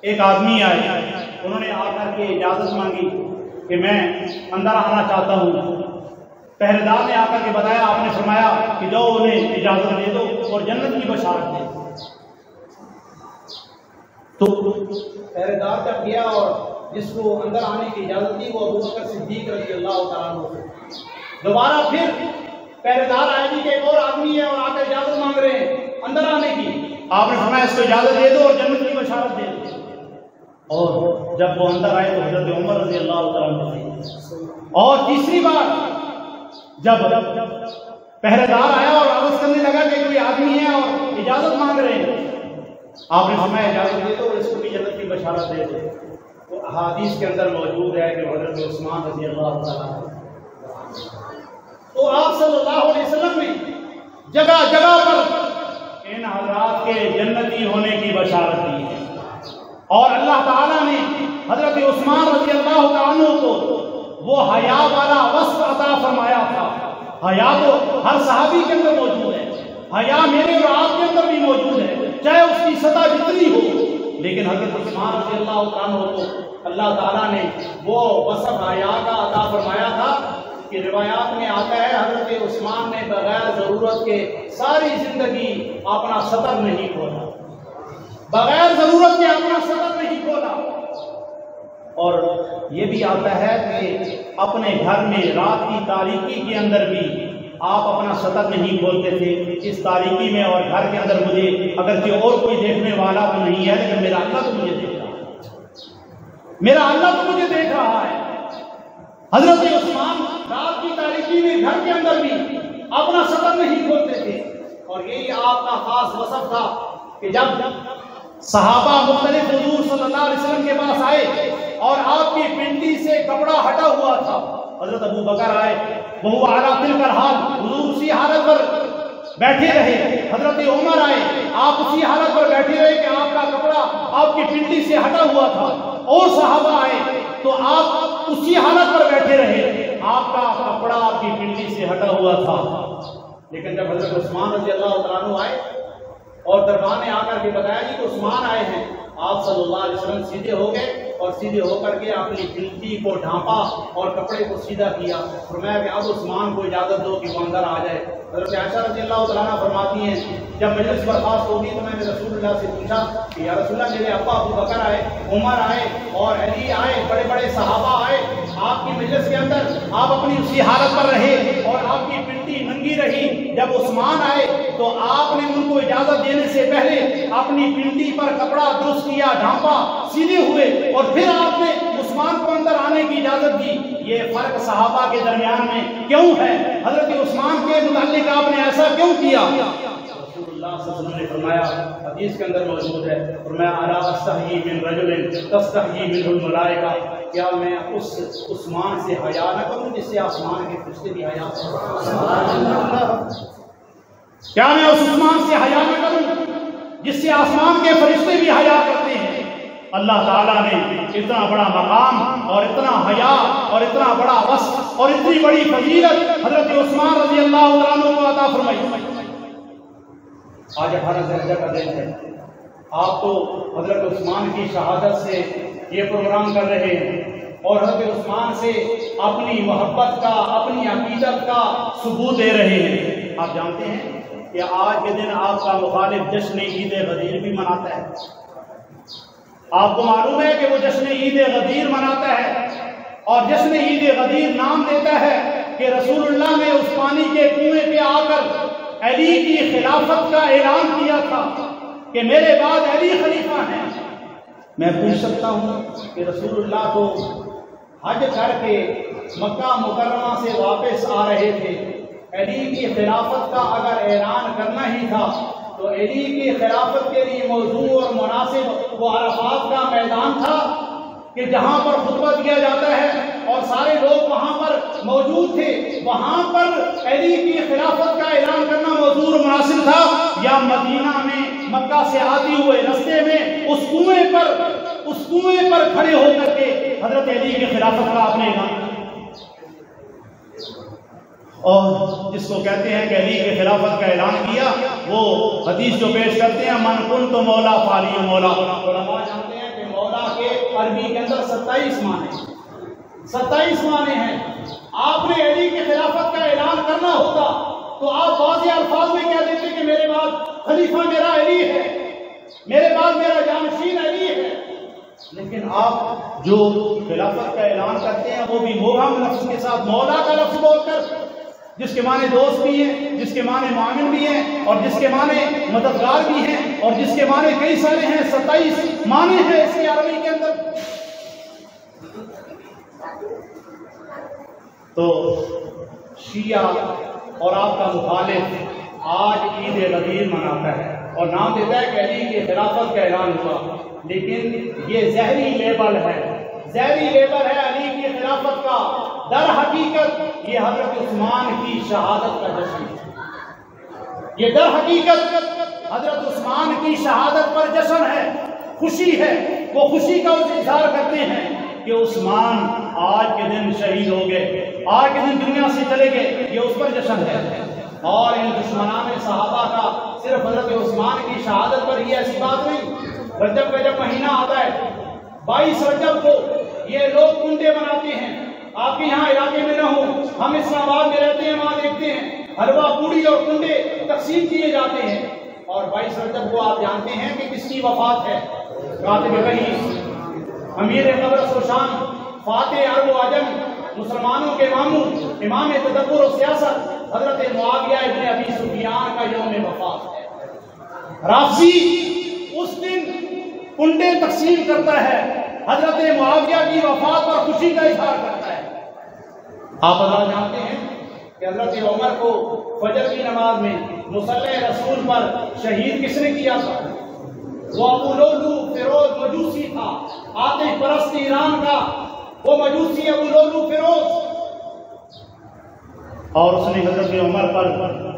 ایک آدمی آئے، انہوں نے آ کر کے اجازت مانگی کہ میں اندر آنا چاہتا ہوں۔ پہرے دار نے آ کر کے بتایا، آپ نے فرمایا کہ جاؤ انہیں اجازت دے دو اور جنت کی بشارت دے دو۔ تو پہرے دار جب گیا اور جس کو اندر آنے کی اجازت دی وہ ابو بکر صدیق رضی اللہ تعالیٰ عنہ۔ دوبارہ پھر پہرے دار آئے کہ ایک اور آدمی ہے اور آ کر اجازت مانگ رہے ہیں اندر آنے کی۔ آپ نے فرمایا اس کو اجازت دے دو اور جنت کی بشارت دے دو۔ اور جب وہ اندر آئے تو حضرت عمر رضی اللہ تعالیٰ عنہ تھے۔ اور تیسری بار جب پہرے دار آیا اور عرض کرنے لگا کہ کوئی آدمی ہے اور اجازت مانگ رہے ہیں، آپ نے فرمایا اجازت دے دو اور اس کو بھی جنت کی بشارت دے دو۔ تو احادیث کے اندر موجود ہے کہ حضرت عثمان رضی اللہ تعالیٰ عنہ، تو آپ صلی اللہ علیہ وسلم نے جگہ جگہ پر ان حضرات کے جنتی ہونے کی بشارت دی ہے، اور اللہ تعالیٰ نے حضرت عثمان رضی اللہ تعالیٰ عنہ کو وہ حیا والا وصف عطا فرمایا تھا۔ حیا تو ہر صحابی کے اندر موجود ہے، حیا میرے اور آپ کے اندر بھی موجود ہے، چاہے اس کی سطح جتنی ہو، لیکن حضرت عثمان رضی اللہ تعالیٰ عنہ کو اللہ تعالیٰ نے وہ وصف حیا کا عطا فرمایا تھا کہ روایات میں آتا ہے حضرت عثمان نے بغیر ضرورت کے ساری زندگی اپنا سطر نہیں کھولا، بغیر ضرورت کے اپنا سطر نہیں کھولا۔ اور یہ بھی آتا ہے کہ اپنے گھر میں رات کی تاریکی کے اندر بھی آپ اپنا سطر نہیں کھولتے تھے۔ اس تاریکی میں اور گھر کے اندر مجھے اگرچہ اور کوئی دیکھنے والا تو نہیں ہے، لیکن میرا اللہ تو مجھے دیکھ رہا ہے، میرا اللہ تو مجھے دیکھ رہا ہے۔ حضرت عثمان رات کی تاریکی میں گھر کے اندر بھی اپنا سطر نہیں کھولتے تھے، اور یہی آپ کا خاص وصف تھا کہ جب صحابہ مختلف حضور صلی اللہ علیہ وسلم کے پاس آئے اور آپ کی پنڈی سے کپڑا ہٹا ہوا تھا، حضرت ابو بکر آئے، وہ اعلیٰ تل کر حال، حضور اسی حالت پر بیٹھے رہے۔ حضرت عمر آئے، آپ اسی حالت پر بیٹھے رہے کہ آپ کا کپڑا آپ کی پنڈی سے ہٹا ہوا تھا۔ اور صحابہ آئے تو آپ اسی حالت پر بیٹھے رہے، آپ کا کپڑا آپ کی پنڈی سے ہٹا ہوا تھا۔ لیکن جب حضرت عثمان رضی اللہ تعالیٰ عنہ آئے اور دربار نے آ کر کے بتایا کہ عثمان آئے ہیں، آپ صلی اللہ علیہ وسلم سیدھے ہو گئے اور سیدھے ہو کر کے اپنی پنڈی کو ڈھانپا اور کپڑے کو سیدھا کیا، فرمایا کہ اب عثمان کو اجازت دو کہ وہ اندر آ جائے۔ حضرت عائشہ رضی اللہ تعالیٰ عنہ فرماتی ہیں جب مجلس برخاست ہوگی تو میں نے رسول اللہ سے پوچھا کہ یا رسول اللہ، میرے ابا ابو بکر آئے، عمر آئے اور علی آئے، بڑے بڑے صحابہ آئے، آپ کی مجلس کے اندر آپ اپنی اسی حالت پر رہے اور آپ کی پنڈی ننگی رہی، جب عثمان آئے تو آپ نے ان کو اجازت دینے سے پہلے اپنی پنڈی پر کپڑا درست کیا، ڈھانپا، سیدھے ہوئے اور پھر آپ نے عثمان کو اندر آنے کی اجازت دی۔ یہ فرق صحابہ کے درمیان میں کیوں ہے؟ حضرت عثمان کے متعلق آپ نے ایسا کیوں کیا؟ رسول اللہ صلی اللہ علیہ وسلم نے فرمایا، حدیث کے اندر موجود ہے، فرمایا الا استحیی من رجل تستحیی منہ الملائکہ، کیا میں اس عثمان سے حیا نہ کروں جس سے آسمان کے فرشتے بھی حیا کریں؟ کیا میں اس عثمان سے حیا نہ کروں جس سے آسمان کے فرشتے بھی حیا کرتے ہیں؟ اللہ تعالیٰ نے اتنا بڑا مقام اور اتنا حیا اور اتنا بڑا وصف اور اتنی بڑی فضیلت حضرت عثمان رضی اللہ عنہ کو عطا فرمائی۔ آج 18 ذی الحجہ کا دن ہے، آپ تو حضرت عثمان کی شہادت سے یہ پروگرام کر رہے ہیں اور حضرت عثمان سے اپنی محبت کا، اپنی عقیدت کا ثبوت دے رہے ہیں۔ آپ جانتے ہیں کہ آج کے دن آپ کا مخالف جشن عید غدیر بھی مناتا ہے، آپ کو معلوم ہے کہ وہ جشن عید غدیر مناتا ہے اور جشن عید غدیر نام دیتا ہے کہ رسول اللہ نے اس پانی کے کنویں پہ آ کر علی کی خلافت کا اعلان کیا تھا کہ میرے بعد علی خلیفہ ہیں۔ میں پوچھ سکتا ہوں کہ رسول اللہ تو حج کر کے مکہ مکرمہ سے واپس آ رہے تھے، علی کی خلافت کا اگر اعلان کرنا ہی تھا تو علی کی خلافت کے لیے موضوع اور مناسب وہ عرفات کا میدان تھا کہ جہاں پر خطبہ دیا جاتا ہے اور سارے لوگ وہاں پر موجود تھے، وہاں پر علی کی خلافت کا اعلان کرنا موضوع اور مناسب تھا، یا مدینہ میں مکہ سے آتے ہوئے رستے میں اس کنویں پر کھڑے ہو کر کے حضرت علی کی خلافت کا آپ نے اعلان کیا؟ اور جس کو کہتے ہیں کہ علی کی خلافت کا اعلان کیا، وہ حدیث جو پیش کرتے ہیں من کنت مولا فعلی مولا، علماء جانتے ہیں کہ مولا کے عربی کے اندر 27 معنی ہیں۔ آپ نے علی کی خلافت کا اعلان کرنا ہوتا تو آپ واضح الفاظ میں کہہ دیتے کہ میرے بعد خلیفہ میرا علی ہے، میرے بعد میرا جانشین علی ہے، لیکن آپ جو خلافت کا اعلان کرتے ہیں وہ بھی مبہم لفظ کے ساتھ مولا کا لفظ بول کر، جس کے معنی دوست بھی ہیں، جس کے معنی معاون بھی ہیں، اور جس کے معنی مددگار بھی ہیں، اور جس کے معنی کئی سارے ہیں، 27 معنی ہیں اس کی عربی کے اندر۔ تو شیعہ اور آپ کا مخالف آج عید غدیر مناتا ہے اور نام دیتا ہے کہ علی کی خلافت کا اعلان ہوا، لیکن یہ زہری لیبل ہے علی کی خلافت کا۔ در حقیقت یہ حضرت عثمان کی شہادت کا جشن ہے، یہ در حقیقت حضرت عثمان کی شہادت پر جشن ہے، خوشی ہے۔ وہ خوشی کا اظہار کرتے ہیں کہ عثمان آج کے دن شہید ہو گئے، آج کے دن دنیا سے چلے گئے، یہ اس پر جشن ہے۔ اور ان دشمنان صحابہ کا صرف حضرت عثمان کی شہادت پر ہی ایسی بات نہیں۔ رجب کا جب مہینہ آتا ہے 22 رجب کو یہ لوگ کنڈے بناتے ہیں، آپ کے یہاں علاقے میں نہ ہو، ہم اسلام آباد میں رہتے ہیں، وہاں دیکھتے ہیں حلوہ پوڑی اور کنڈے تقسیم کیے جاتے ہیں۔ اور 22 رجب کو آپ جانتے ہیں کہ کس کی وفات ہے؟ کاتب وحی، امیر قبرص و شام، فاتح عرب و عجم، مسلمانوں کے ماموں، امام تدبر و سیاست، حضرت معاویہ ابن ابی سفیان کا یوم وفات ہے۔ رافضی اس دن کنڈے تقسیم کرتا ہے، حضرت معاویہ کی وفات پر خوشی کا اظہار کرتا ہے۔ آپ حضرات جانتے ہیں کہ حضرت عمر کو فجر کی نماز میں مصلی رسول پر شہید کس نے کیا تھا؟ وہ ابو لولو فیروز مجوسی تھا، آتش پرست ایران کا وہ مجوسی ابو لولو فیروز، اور اس نے حضرت عمر پر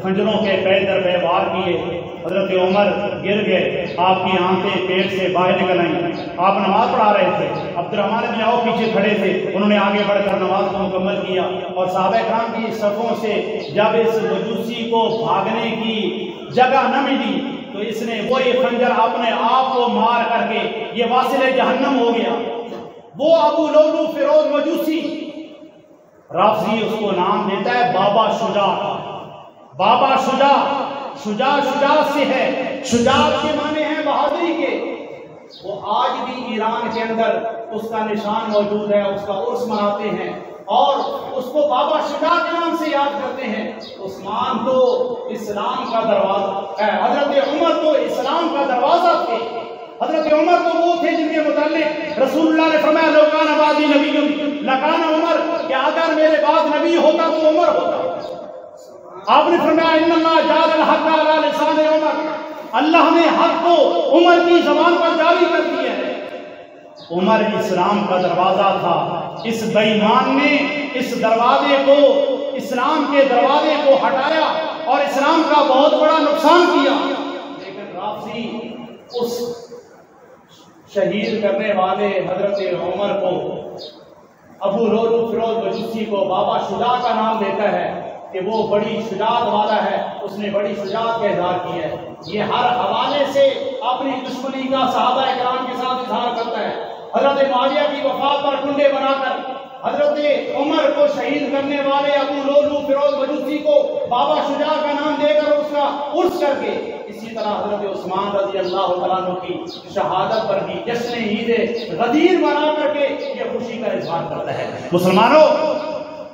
خنجروں کے پے در پے وار کیے۔ حضرت عمر گر گئے، آپ کی آنکھیں پیٹ سے باہر نکل آئیں۔ آپ نماز پڑھا رہے تھے، عبد الرحمن بن عوف پیچھے کھڑے تھے، انہوں نے آگے بڑھ کر نماز کو مکمل کیا، اور صحابہ کرام کی صفوں سے جب اس مجوسی کو بھاگنے کی جگہ نہ ملی تو اس نے وہی خنجر اپنے آپ کو مار کر کے یہ واصل جہنم ہو گیا۔ وہ ابو لولو فیروز مجوسی، رافضی اس کو نام دیتا ہے بابا شجاع۔ بابا شجاع، شجاع سے ہے، شجاع کے معنی ہیں بہادری کے۔ وہ آج بھی ایران کے اندر اس کا نشان موجود ہے، اس کا عرس مناتے ہیں اور اس کو بابا شجاع کے نام سے یاد کرتے ہیں۔ عثمان تو اسلام کا دروازہ ہے، حضرت عمر تو اسلام کا دروازہ تھے۔ حضرت عمر تو وہ تھے جن کے متعلق رسول اللہ نے فرمایا لو کان بعدی نبی لکان عمر، کہ اگر میرے بعد نبی ہوتا تو عمر ہوتا۔ آپ نے فرمایا ان اللہ جعل الحق علی لسان عمر، اللہ نے حق کو عمر کی زبان پر جاری کر دیا ہے۔ عمر اسلام کا دروازہ تھا، اس بے ایمان نے اس دروازے کو، اسلام کے دروازے کو ہٹایا اور اسلام کا بہت بڑا نقصان کیا۔ لیکن رافضی اس شہید کرنے والے حضرت عمر کو، ابو لولو فیروز مجوسی کو بابا شجاع کا نام دیتا ہے کہ وہ بڑی شجاعت والا ہے، اس نے بڑی شجاعت کا اظہار کیا ہے۔ یہ ہر حوالے سے اپنی دشمنی کا صحابہ کرام کے ساتھ اظہار کرتا ہے۔ حضرت معاویہ کی وفات پر کنڈے بنا کر حضرت عمر کو شہید کرنے والے ابو لولو فیروز مجوسی کو بابا شجاع کا نام دے کر اس کا عرس کر کے اس اسی طرح حضرت عثمان رضی اللہ تعالیٰ عنہ کی شہادت پر بھی جشن عید غدیر منا کر کے یہ خوشی کا اظہار کرتا ہے۔ مسلمانوں،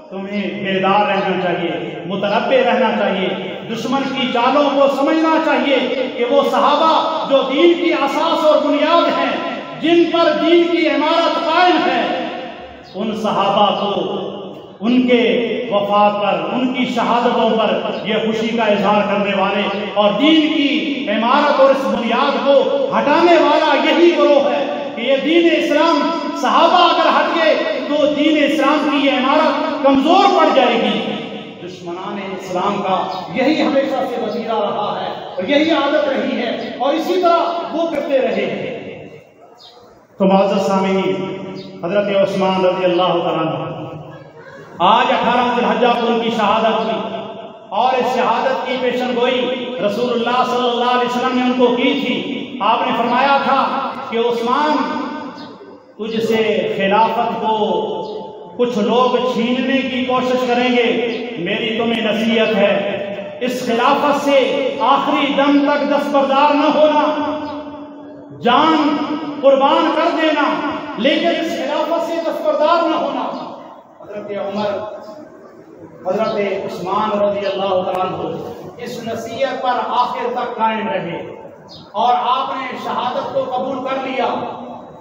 تمہیں بیدار رہنا چاہیے، متنبہ رہنا چاہیے، دشمن کی چالوں کو سمجھنا چاہیے کہ وہ صحابہ جو دین کی اساس اور بنیاد ہیں، جن پر دین کی عمارت قائم ہے، ان صحابہ کو ان کے وفات پر، ان کی شہادتوں پر یہ خوشی کا اظہار کرنے والے اور دین کی عمارت اور اس بنیاد کو ہٹانے والا یہی گروہ ہے کہ یہ دین اسلام، صحابہ اگر ہٹ گئے تو دین اسلام کی یہ عمارت کمزور پڑ جائے گی۔ دشمنان اسلام کا یہی ہمیشہ سے وسیلہ رہا ہے اور یہی عادت رہی ہے اور اسی طرح وہ کرتے رہے ہیں۔ تو معزز سامعین، حضرت عثمان رضی اللہ تعالیٰ عنہ آج 18 ذی الحجہ کو ان کی شہادت ہوئی اور اس شہادت کی پیشن گوئی رسول اللہ صلی اللہ علیہ وسلم نے ان کو کی تھی۔ آپ نے فرمایا تھا کہ عثمان، تجھ سے خلافت کو کچھ لوگ چھیننے کی کوشش کریں گے، میری تمہیں نصیحت ہے اس خلافت سے آخری دم تک دستبردار نہ ہونا، جان قربان کر دینا، لیکن اس خلافت سے دستبردار نہ ہونا۔ حضرت عمر، حضرت عثمان رضی اللہ تعالیٰ عنہ اس نصیحت پر آخر تک قائم رہے اور آپ نے شہادت کو قبول کر لیا۔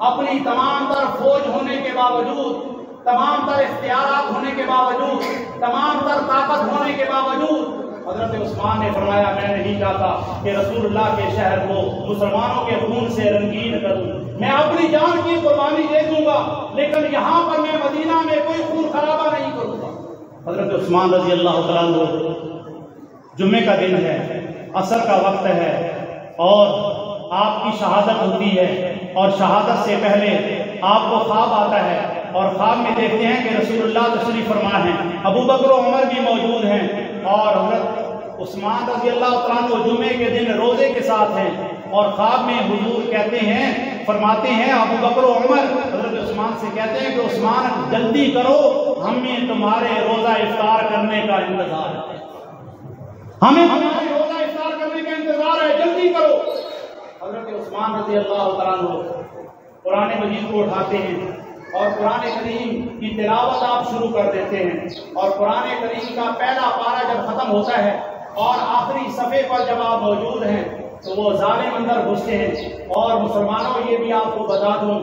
اپنی تمام تر فوج ہونے کے باوجود، تمام تر اختیارات ہونے کے باوجود، تمام تر طاقت ہونے کے باوجود حضرت عثمان نے فرمایا میں نہیں چاہتا کہ رسول اللہ کے شہر کو مسلمانوں کے خون سے رنگین کروں، میں اپنی جان کی قربانی دے دوں گا لیکن یہاں پر میں مدینہ میں کوئی خون خرابہ نہیں کروں گا۔ حضرت عثمان رضی اللہ تعالیٰ عنہ، جمعے کا دن ہے، عصر کا وقت ہے اور آپ کی شہادت ہوتی ہے اور شہادت سے پہلے آپ کو خواب آتا ہے اور خواب میں دیکھتے ہیں کہ رسول اللہ تشریف فرما ہیں، ابو بکر و عمر بھی موجود ہیں اور حضرت عثمان رضی اللہ تعالیٰ عنہ جمعے کے دن روزے کے ساتھ ہیں اور خواب میں حضور کہتے ہیں، فرماتے ہیں ابو بکر و عمر حضرت عثمان سے کہتے ہیں کہ عثمان جلدی کرو، ہمیں تمہارے روزہ افطار کرنے کا انتظار ہے، ہمیں تمہارے روزہ افطار کرنے کا انتظار ہے، جلدی کرو۔ حضرت عثمان رضی اللہ تعالیٰ عنہ قرآن مجید کو اٹھاتے ہیں اور قرآن کریم کی تلاوت آپ شروع کر دیتے ہیں اور قرآن کریم کا پہلا پارہ جب ختم ہوتا ہے اور آخری صفحے پر جب آپ موجود ہیں تو وہ ظالم اندر گھستے ہیں۔ اور مسلمانوں، یہ بھی آپ کو بتا دوں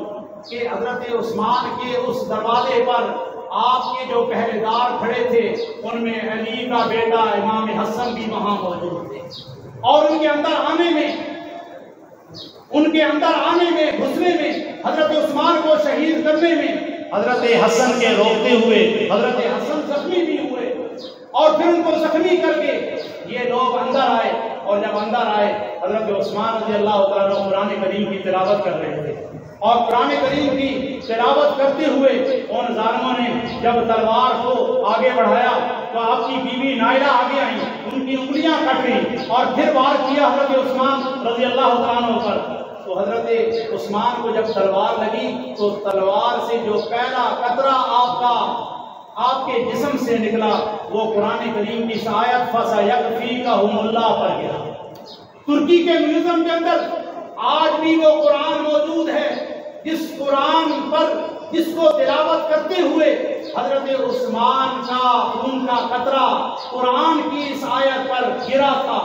کہ حضرت عثمان کے اس دروازے پر آپ کے جو پہرے دار کھڑے تھے ان میں علی کا بیٹا امام حسن بھی وہاں موجود تھے اور ان کے اندر آنے میں گھسنے میں حضرت عثمان کو شہید کرنے میں حضرت حسن کے روکتے ہوئے حضرت حسن زخمی بھی ہوئے اور پھر ان کو زخمی کر کے یہ لوگ اندر آئے اور جب اندر آئے حضرت عثمان رضی اللہ تعالیٰ عنہ قرآن کریم کی تلاوت کر رہے تھے اور قرآن کریم کی تلاوت کرتے ہوئے ان ظالموں نے جب تلوار کو آگے بڑھایا تو آپ کی بیوی نائلہ آگے آئیں، ان کی انگلیاں کٹ گئیں اور پھر وار کیا حضرت عثمان رضی اللہ تعالیٰ عنہ پر۔ تو حضرت عثمان کو جب تلوار لگی تو تلوار سے جو پہلا قطرہ آپ کے جسم سے نکلا وہ قرآن کریم کی آیت فَسَيَكْفِيكَهُمُ اللَّهُ پر گرا۔ ترکی کے میوزیم کے اندر آج بھی وہ قرآن موجود ہے جس قرآن پر جس کو تلاوت کرتے ہوئے حضرت عثمان کا خون کا قطرہ قرآن کی اس آیت پر گرا تھا۔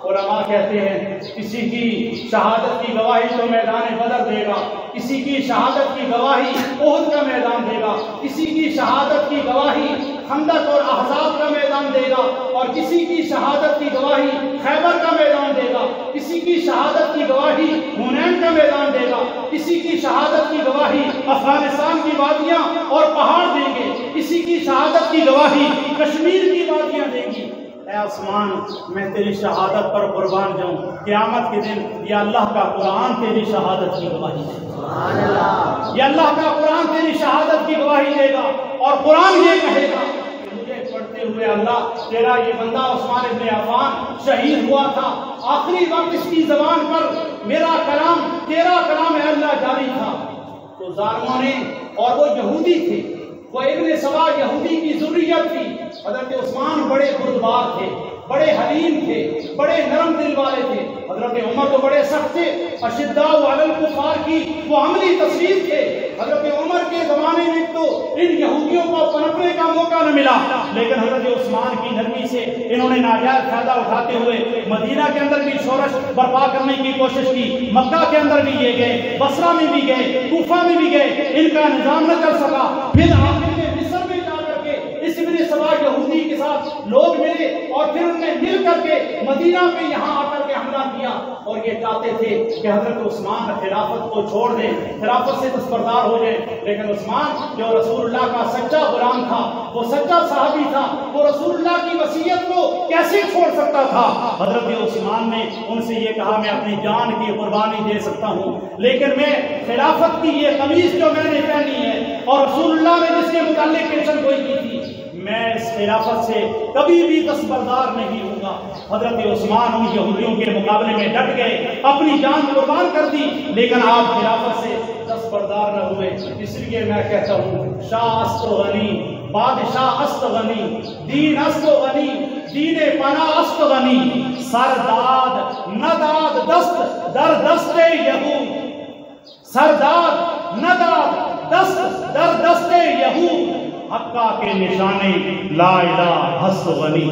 علماء کہتے ہیں کسی کی شہادت کی گواہی تو میدان بدر دے گا، کسی کی شہادت کی گواہی احد کا میدان دے گا، کسی کی شہادت کی گواہی خندق اور احزاب کا میدان دے گا اور کسی کی شہادت کی گواہی خیبر کا میدان دے گا، کسی کی شہادت کی گواہی حنین کا میدان دے گا، کسی کی شہادت کی گواہی افغانستان کی وادیاں اور پہاڑ دیں گے، کسی کی شہادت کی گواہی کشمیر کی وادیاں دیں گی۔ اے عثمان، میں تیری شہادت پر قربان جاؤں، قیامت کے دن یہ اللہ کا قرآن تیری شہادت کی گواہی دے گا، یہ اللہ کا قرآن تیری شہادت کی گواہی دے گا اور قرآن یہ کہے گا کہ مجھے پڑھتے ہوئے اللہ تیرا یہ بندہ عثمان ابن عفان شہید ہوا تھا، آخری وقت اس کی زبان پر میرا کلام تیرا کلام اے اللہ جاری تھا۔ تو ظالموں نے، اور وہ یہودی تھے، وہ ابن سبا یہودی کی ذریت تھی، حضرت عثمان بڑے بردبار تھے، بڑے حلیم تھے، بڑے نرم دل والے تھے، حضرت عمر تو بڑے سخت تھے، اشداء علی الکفار کی وہ عملی تصویر تھے۔ حضرت عمر کے زمانے میں تو ان یہودیوں کو پنپنے کا موقع نہ ملا، لیکن حضرت عثمان کی نرمی سے انہوں نے ناجائز فائدہ اٹھاتے ہوئے مدینہ کے اندر بھی شورش برپا کرنے کی کوشش کی، مکہ کے اندر بھی یہ گئے، بصرہ میں بھی گئے، کوفہ میں بھی گئے، ان کا نظام نہ چل سکا۔ پھر آخر میں مصر میں جا کر کے اس ابن سبا یہودی کے ساتھ لوگ ملے اور پھر ان نے مل کر کے مدینہ پہ یہاں آ کر کے حملہ کیا، اور یہ چاہتے تھے کہ حضرت عثمان خلافت کو چھوڑ دیں، خلافت سے دستبردار ہو جائیں، لیکن عثمان جو رسول اللہ کا سچا غلام تھا، وہ سچا صحابی تھا، وہ رسول اللہ کی وصیت کو کیسے چھوڑ سکتا تھا؟ حضرت عثمان نے ان سے یہ کہا میں اپنی جان کی قربانی دے سکتا ہوں، لیکن میں خلافت کی یہ قمیص جو میں نے پہنی ہے اور رسول اللہ نے جس کے متعلق پیشن گوئی کی تھی، میں اس خلافت سے کبھی بھی دستبردار نہیں ہوں گا۔ حضرت عثمان ان یہودیوں کے مقابلے میں ڈٹ گئے، اپنی جان قربان کر دی، لیکن آپ خلافت سے دستبردار نہ ہوئے۔ اس لیے میں کہتا ہوں شاہ است غنی، بادشاہ است غنی، دین است غنی، دین پناہ است غنی، سرداد نداد دست در دست یہود، سرداد نداد دست در دست یہود، حقہ کے نشانے لا الہ ہست غنی۔